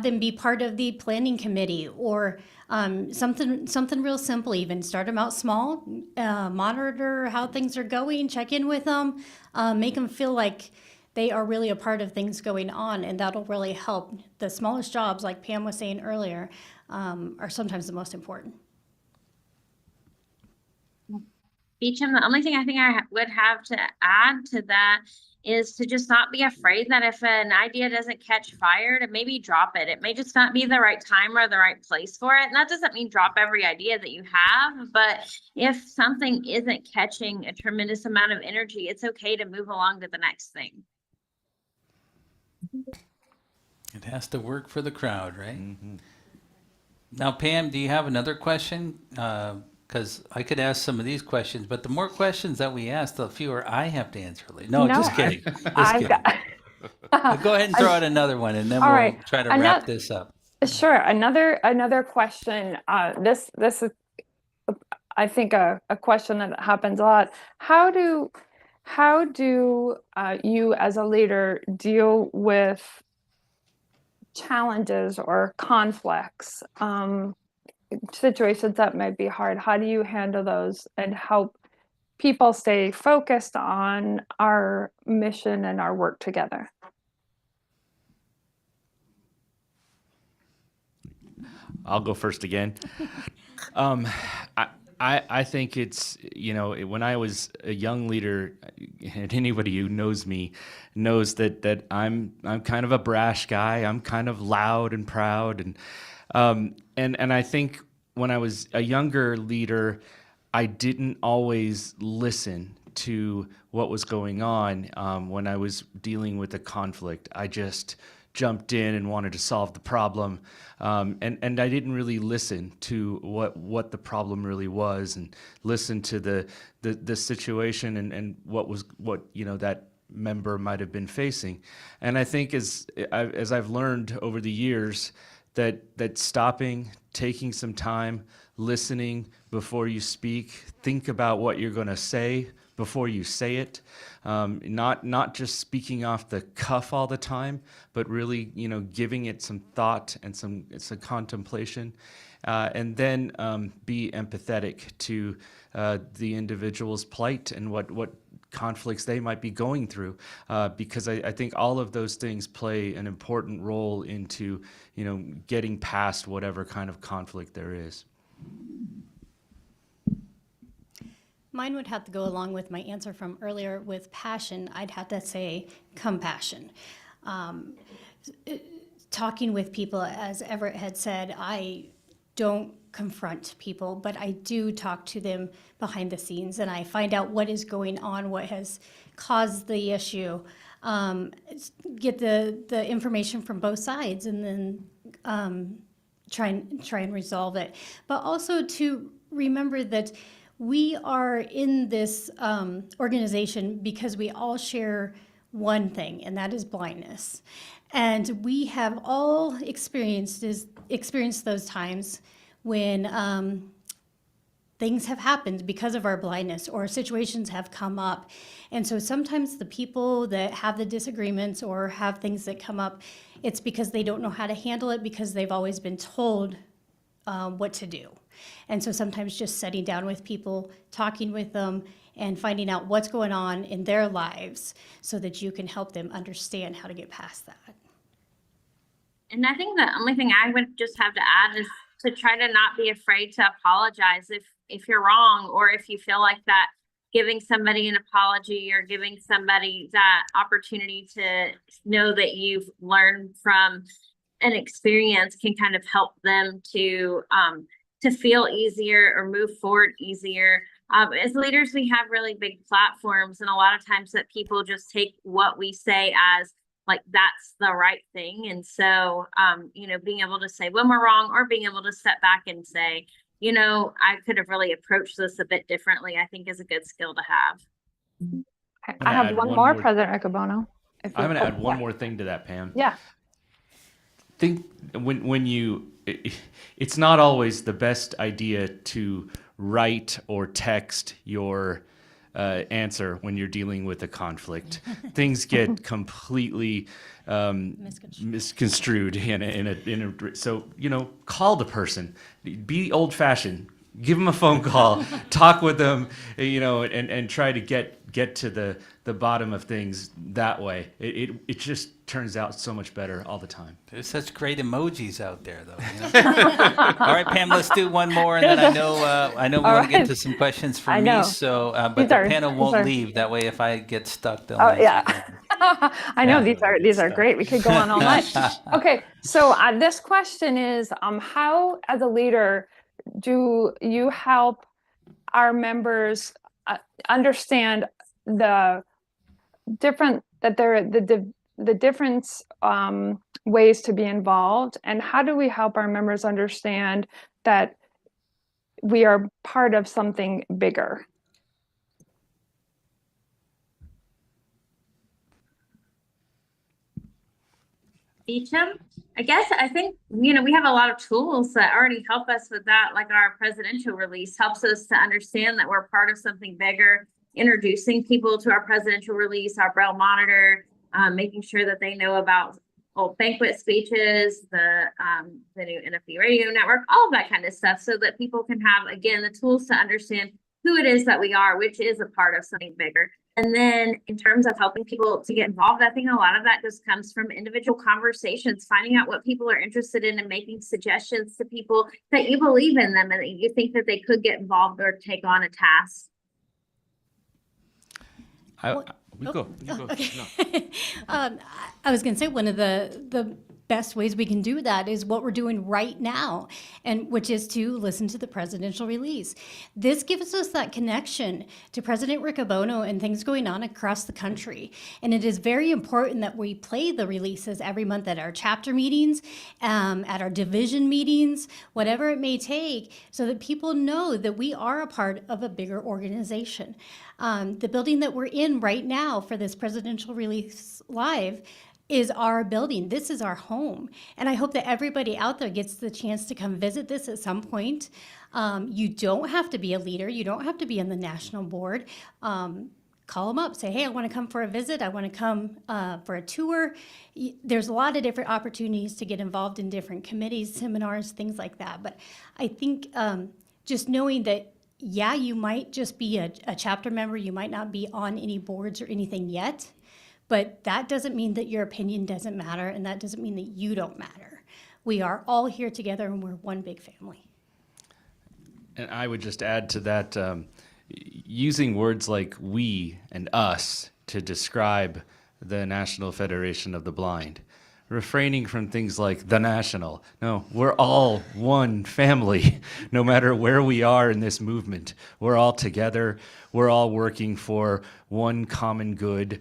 them be part of the planning committee, or something real simple. Even start them out small, monitor how things are going, check in with them, make them feel like they are really a part of things going on, and that'll really help. The smallest jobs, like Pam was saying earlier, are sometimes the most important. Beecham, the only thing I think I would have to add to that is to just not be afraid that if an idea doesn't catch fire, to maybe drop it. It may just not be the right time or the right place for it. And that doesn't mean drop every idea that you have, but if something isn't catching a tremendous amount of energy, it's okay to move along to the next thing. It has to work for the crowd, right? Mm-hmm. Now, Pam, do you have another question? Because I could ask some of these questions, but the more questions that we ask, the fewer I have to answer. No, just kidding. Just kidding. Go ahead and throw out another one, and then we'll try to wrap this up. Sure. Another question. This is, I think, a question that happens a lot. How do you as a leader deal with challenges or conflicts, situations that might be hard? How do you handle those and help people stay focused on our mission and our work together? I'll go first again. I think it's, you know, when I was a young leader, and anybody who knows me knows that I'm kind of a brash guy. I'm kind of loud and proud, and I think when I was a younger leader, I didn't always listen to what was going on when I was dealing with a conflict. I just jumped in and wanted to solve the problem, and I didn't really listen to what the problem really was, and listen to the situation and what you know that member might have been facing. And I think as I've learned over the years that stopping, taking some time, listening before you speak, think about what you're going to say before you say it, not just speaking off the cuff all the time, but really, you know, giving it some thought and some contemplation, and then be empathetic to the individual's plight and what conflicts they might be going through, because I think all of those things play an important role into, you know, getting past whatever kind of conflict there is. Mine would have to go along with my answer from earlier with passion. I'd have to say compassion. Talking with people, as Everett had said, I don't confront people, but I do talk to them behind the scenes, and I find out what is going on, what has caused the issue, get the information from both sides, and then try and resolve it. But also to remember that we are in this organization because we all share one thing, and that is blindness. And we have all experienced those times when things have happened because of our blindness, or situations have come up. And so sometimes the people that have the disagreements or have things that come up, it's because they don't know how to handle it, because they've always been told what to do. And so sometimes just sitting down with people, talking with them, and finding out what's going on in their lives so that you can help them understand how to get past that. And I think the only thing I would just have to add is to try to not be afraid to apologize if you're wrong, or if you feel like that giving somebody an apology or giving somebody that opportunity to know that you've learned from an experience can kind of help them to feel easier or move forward easier. As leaders, we have really big platforms, and a lot of times that people just take what we say as like that's the right thing. And so, being able to say when we're wrong, or being able to step back and say, I could have really approached this a bit differently, I think is a good skill to have. Okay. I'm I gonna have add one one more, more- President Riccobono. I'm going to add one more thing to that, Pam. Yeah. Think when you, it's not always the best idea to write or text your answer when you're dealing with a conflict. Things get completely misconstrued so call the person, be old fashioned, give them a phone call, talk with them, and try to get to the bottom of things that way. It just turns out so much better all the time. There's such great emojis out there, though. All right, Pam, let's do one more, and then I know we want to get right. to some questions I from know. me. So, but These the are- panel these won't are- leave. That way, if I get stuck, they'll Oh, answer yeah. them. I know Yeah. these are great. We could go on all night. Okay, so this question is, how, as a leader, do you help our members understand the different the different ways to be involved, and how do we help our members understand that we are part of something bigger? Beecham, I think, we have a lot of tools that already help us with that. Like our presidential release helps us to understand that we're part of something bigger, introducing people to our presidential release, our Braille monitor, making sure that they know about old banquet speeches, the new NFB radio network, all of that kind of stuff, so that people can have, again, the tools to understand who it is that we are, which is a part of something bigger. And then in terms of helping people to get involved, I think a lot of that just comes from individual conversations, finding out what people are interested in and making suggestions to people that you believe in them and that you think that they could get involved or take on a task. You go. Okay. I was going to say one of the best ways we can do that is what we're doing right now, and which is to listen to the presidential release. This gives us that connection to President Riccobono and things going on across the country. And it is very important that we play the releases every month at our chapter meetings, at our division meetings, whatever it may take, so that people know that we are a part of a bigger organization. The building that we're in right now for this presidential release live is our building. This is our home. And I hope that everybody out there gets the chance to come visit this at some point. You don't have to be a leader. You don't have to be on the national board. Call them up, say, hey, I want to come for a visit. I want to come for a tour. There's a lot of different opportunities to get involved in different committees, seminars, things like that. But I think just knowing that, yeah, you might just be a chapter member. You might not be on any boards or anything yet. But that doesn't mean that your opinion doesn't matter, and that doesn't mean that you don't matter. We are all here together, and we're one big family. And I would just add to that, using words like we and us to describe the National Federation of the Blind, refraining from things like the national. No, we're all one family, no matter where we are in this movement. We're all together. We're all working for one common good,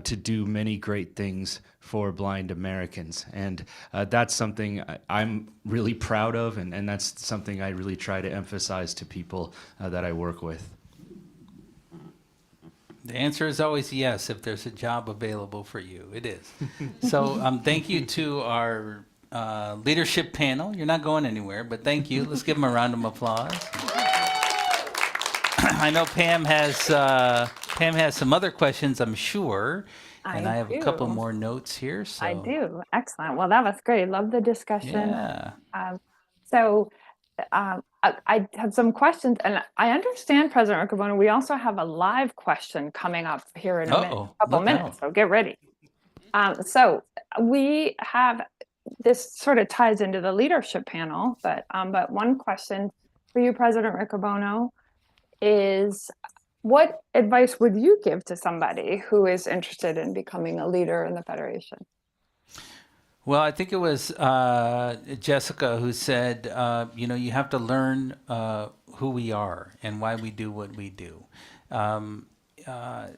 to do many great things for blind Americans. And that's something I'm really proud of, and that's something I really try to emphasize to people that I work with. The answer is always yes if there's a job available for you. It is. So thank you to our leadership panel. You're not going anywhere, but thank you. Let's give them a round of applause. I know Pam has some other questions, I'm sure. And I have a couple more notes here. So. I do. Excellent. Well, that was great. Love the discussion. Yeah. I have some questions, and I understand, President Riccobono, we also have a live question coming up here in a couple minutes, so get ready. So we have, this sort of ties into the leadership panel, but one question for you, President Riccobono, is what advice would you give to somebody who is interested in becoming a leader in the Federation? Well, I think it was Jessica who said, you have to learn who we are and why we do what we do. Um, I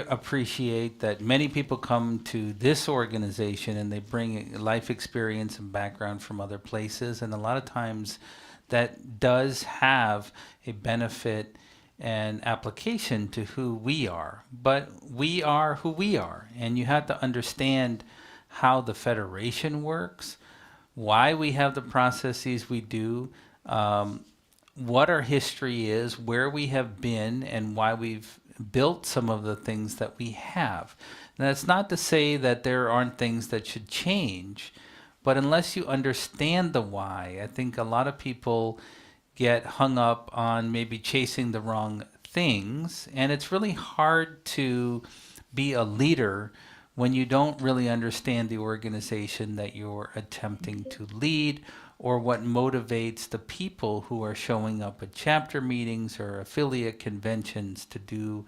appreciate that many people come to this organization and they bring life experience and background from other places, and a lot of times that does have a benefit and application to who we are. But we are who we are, and you have to understand how the Federation works, why we have the processes we do, what our history is, where we have been, and why we've built some of the things that we have. Now, that's not to say that there aren't things that should change, but unless you understand the why, I think a lot of people get hung up on maybe chasing the wrong things, and it's really hard to be a leader when you don't really understand the organization that you're attempting to lead, or what motivates the people who are showing up at chapter meetings or affiliate conventions to do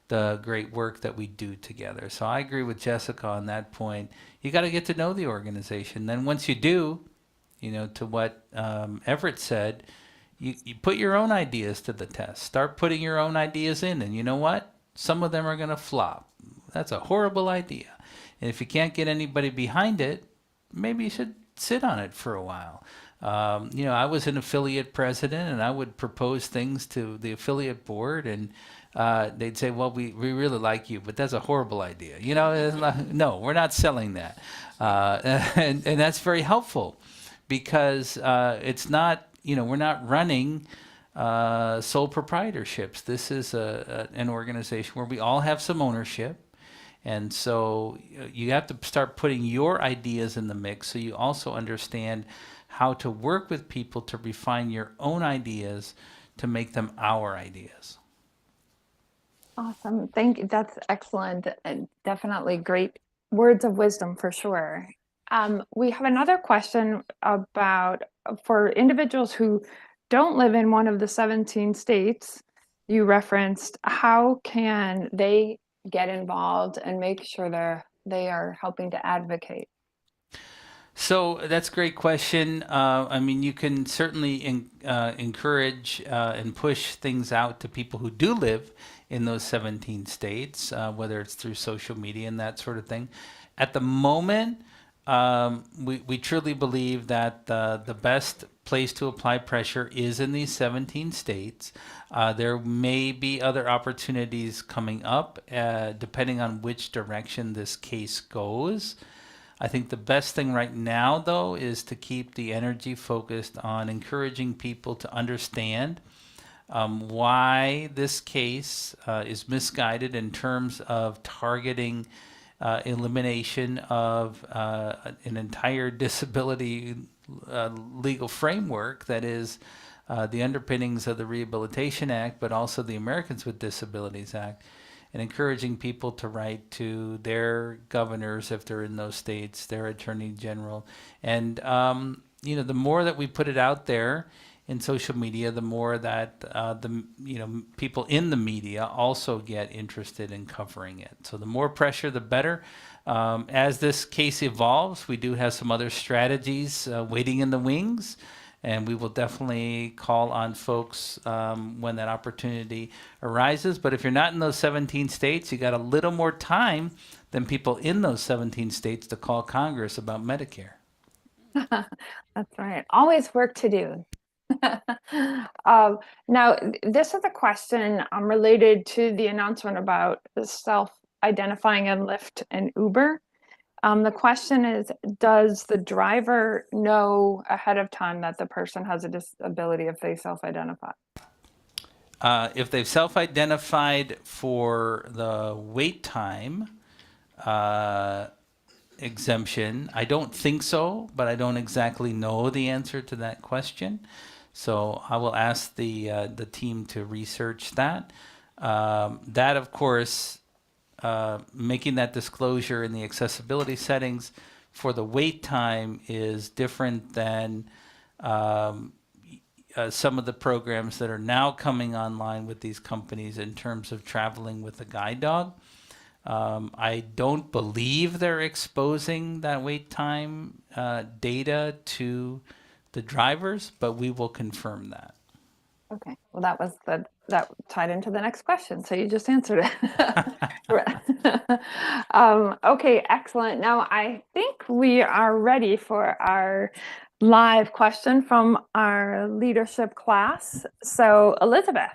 the great work that we do together. So I agree with Jessica on that point. You got to get to know the organization. Then once you do, to what Everett said, you put your own ideas to the test. Start putting your own ideas in, and you know what? Some of them are going to flop. That's a horrible idea. And if you can't get anybody behind it, maybe you should sit on it for a while. I was an affiliate president, and I would propose things to the affiliate board, and they'd say, well, we really like you, but that's a horrible idea. No, we're not selling that. And that's very helpful, because it's not, we're not running sole proprietorships. This is an organization where we all have some ownership. And so you have to start putting your ideas in the mix, so you also understand how to work with people to refine your own ideas to make them our ideas. Awesome. Thank you. That's excellent. And definitely great words of wisdom for sure. We have another question about, for individuals who don't live in one of the 17 states you referenced, how can they get involved and make sure they are helping to advocate? So that's a great question. You can certainly encourage and push things out to people who do live in those 17 states, whether it's through social media and that sort of thing. At the moment, we truly believe that the best place to apply pressure is in these 17 states. There may be other opportunities coming up, depending on which direction this case goes. I think the best thing right now, though, is to keep the energy focused on encouraging people to understand why this case is misguided in terms of targeting elimination of an entire disability legal framework that is the underpinnings of the Rehabilitation Act, but also the Americans with Disabilities Act, and encouraging people to write to their governors if they're in those states, their attorney general. And, the more that we put it out there in social media, the more that people in the media also get interested in covering it. So the more pressure, the better. As this case evolves, we do have some other strategies waiting in the wings, and we will definitely call on folks when that opportunity arises. But if you're not in those 17 states, you got a little more time than people in those 17 states to call Congress about Medicare. That's right. Always work to do. Now, this is a question related to the announcement about self-identifying in Lyft and Uber. The question is, does the driver know ahead of time that the person has a disability if they self-identify? If they've self-identified for the wait time exemption, I don't think so, but I don't exactly know the answer to that question. So I will ask the team to research that. That, of course, making that disclosure in the accessibility settings for the wait time is different than some of the programs that are now coming online with these companies in terms of traveling with a guide dog. I don't believe they're exposing that wait time data to the drivers, but we will confirm that. Okay, well, that tied into the next question, so you just answered it. Okay, excellent. Now I think we are ready for our live question from our leadership class. So Elizabeth,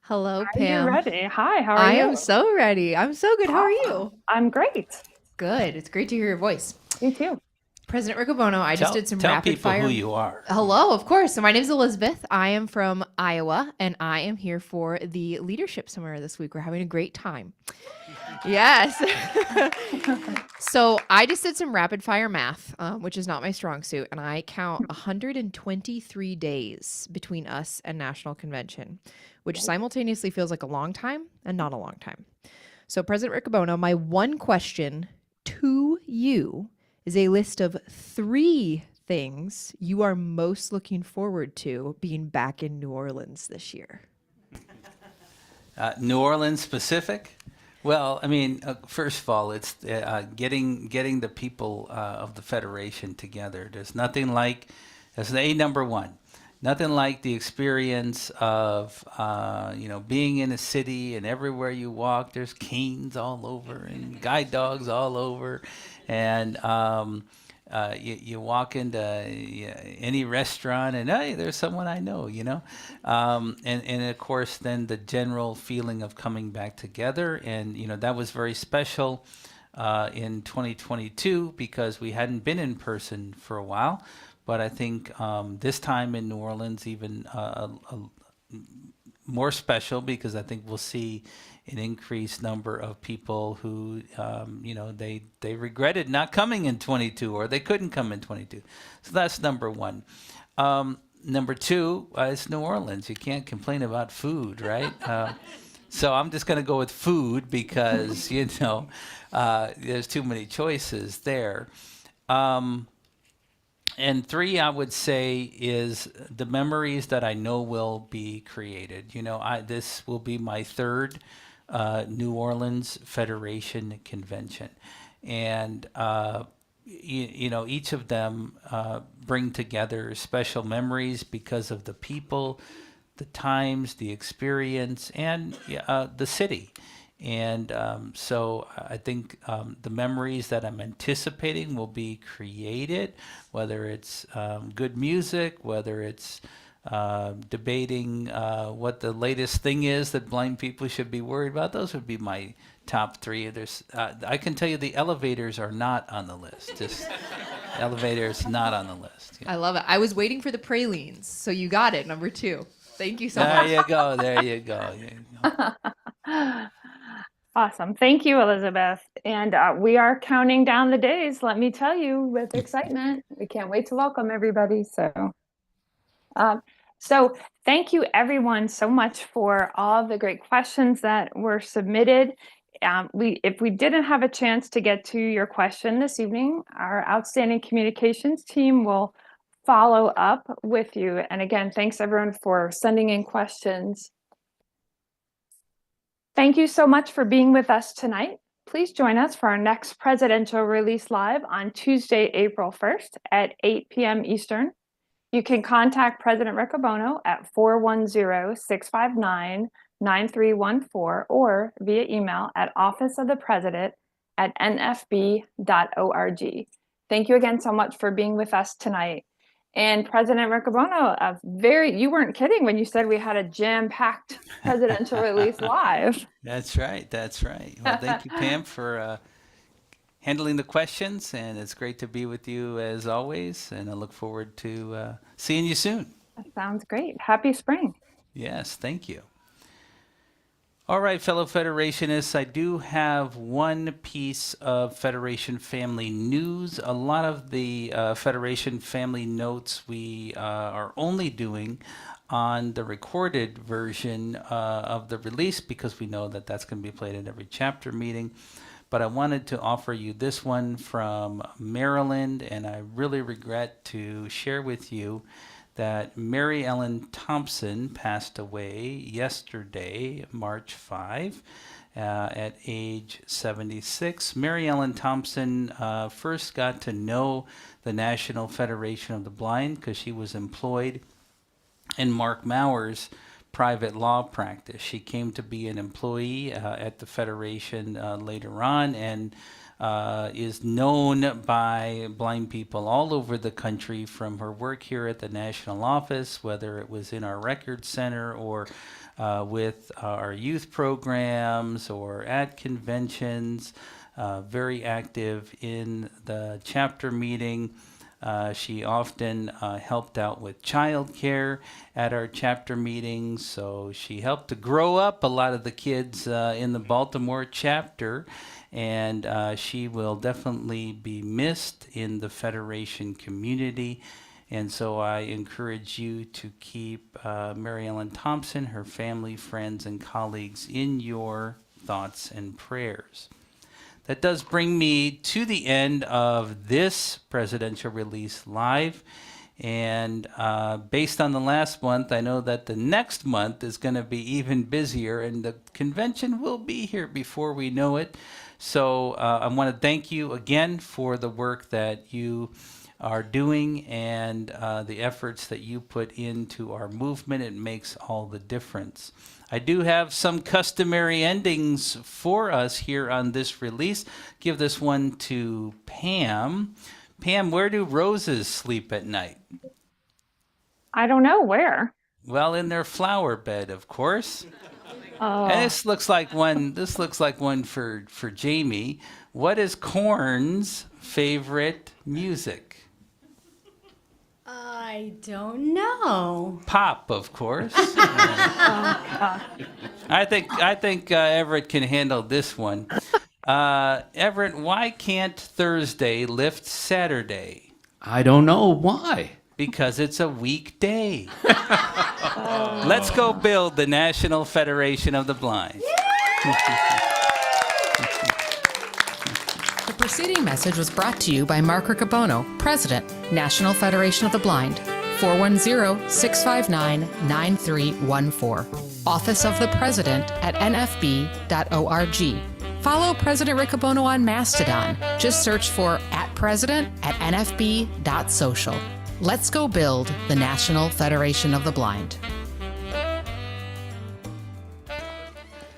Hello, are you Pam. ready? Hi, how are I you? am so ready. I'm so good. How are you? I'm great. Good. It's great to hear your voice. You too. President Riccobono, I just did some Tell rapid people fire. who you are. Hello, of course. So my name is Elizabeth. I am from Iowa, and I am here for the leadership seminar this week. We're having a great time. Yes. So I just did some rapid fire math, which is not my strong suit, and I count 123 days between us and National Convention, which simultaneously feels like a long time and not a long time. So President Riccobono, my one question to you is a list of 3 things you are most looking forward to being back in New Orleans this year. New Orleans specific? Well, I mean, first of all, it's getting the people of the Federation together. There's nothing like, that's the number one. Nothing like the experience of being in a city, and everywhere you walk, there's canes all over and guide dogs all over, and you walk into any restaurant and hey, there's someone I know, and of course then the general feeling of coming back together, and that was very special in 2022 because we hadn't been in person for a while. But I think this time in New Orleans even more special because I think we'll see an increased number of people who, they regretted not coming in 22 or they couldn't come in 22. So that's number one. Number two, it's New Orleans. You can't complain about food, right? So I'm just going to go with food because, there's too many choices there. And 3, I would say, is the memories that I know will be created. This will be my 3rd New Orleans Federation Convention. And, each of them bring together special memories because of the people, the times, the experience, and the city. And so I think the memories that I'm anticipating will be created, whether it's good music, whether it's debating what the latest thing is that blind people should be worried about. Those would be my top 3. I can tell you the elevators are not on the list. Just elevators not on the list. Yeah. I love it. I was waiting for the pralines, so you got it, number 2. Thank you so There much. you go. There you go. Awesome. Thank you, Elizabeth. And we are counting down the days, let me tell you, with excitement. We can't wait to welcome everybody. So thank you, everyone, so much for all the great questions that were submitted. If we didn't have a chance to get to your question this evening, our outstanding communications team will follow up with you. And again, thanks everyone for sending in questions. Thank you so much for being with us tonight. Please join us for our next Presidential Release Live on Tuesday, April 1st at 8 p.m. Eastern. You can contact President Riccobono at 410-659-9314 or via email at officeofthepresident@nfb.org. Thank you again so much for being with us tonight. And President Riccobono, you weren't kidding when you said we had a jam-packed Presidential Release Live. That's right. That's right. Well, thank you, Pam, for handling the questions, and it's great to be with you as always, and I look forward to seeing you soon. That sounds great. Happy spring. Yes, thank you. All right, fellow Federationists, I do have one piece of Federation family news. A lot of the Federation family notes we are only doing on the recorded version of the release because we know that that's going to be played at every chapter meeting. But I wanted to offer you this one from Maryland, and I really regret to share with you that Mary Ellen Thompson passed away yesterday, March 5. at age 76. Mary Ellen Thompson first got to know the National Federation of the Blind because she was employed in Mark Mauer's private law practice. She came to be an employee at the Federation later on, and is known by blind people all over the country from her work here at the national office, whether it was in our record center or with our youth programs or at conventions. Very active in the chapter meeting. She often helped out with childcare at our chapter meetings, so she helped to grow up a lot of the kids in the Baltimore chapter, and she will definitely be missed in the Federation community. And so I encourage you to keep Mary Ellen Thompson, her family, friends, and colleagues in your thoughts and prayers. That does bring me to the end of this Presidential Release Live. And based on the last month, I know that the next month is going to be even busier, and the convention will be here before we know it. So I want to thank you again for the work that you are doing and the efforts that you put into our movement. It makes all the difference. I do have some customary endings for us here on this release. Give this one to Pam. Pam, where do roses sleep at night? I don't know where. Well, in their flower bed, of course. Oh. And this looks like one. This looks like one for Jamie. What is Korn's favorite music? I don't know. Pop, of course. I think Everett can handle this one. Everett, why can't Thursday lift Saturday? I don't know why. Because it's a weekday. Let's go build the National Federation of the Blind. The preceding message was brought to you by Mark Riccobono, President, National Federation of the Blind, 410-659-9314. Office of the President at nfb.org. Follow President Riccobono on Mastodon. Just search for @president@nfb.social. Let's go build the National Federation of the Blind.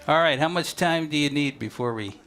All right, how much time do you need before we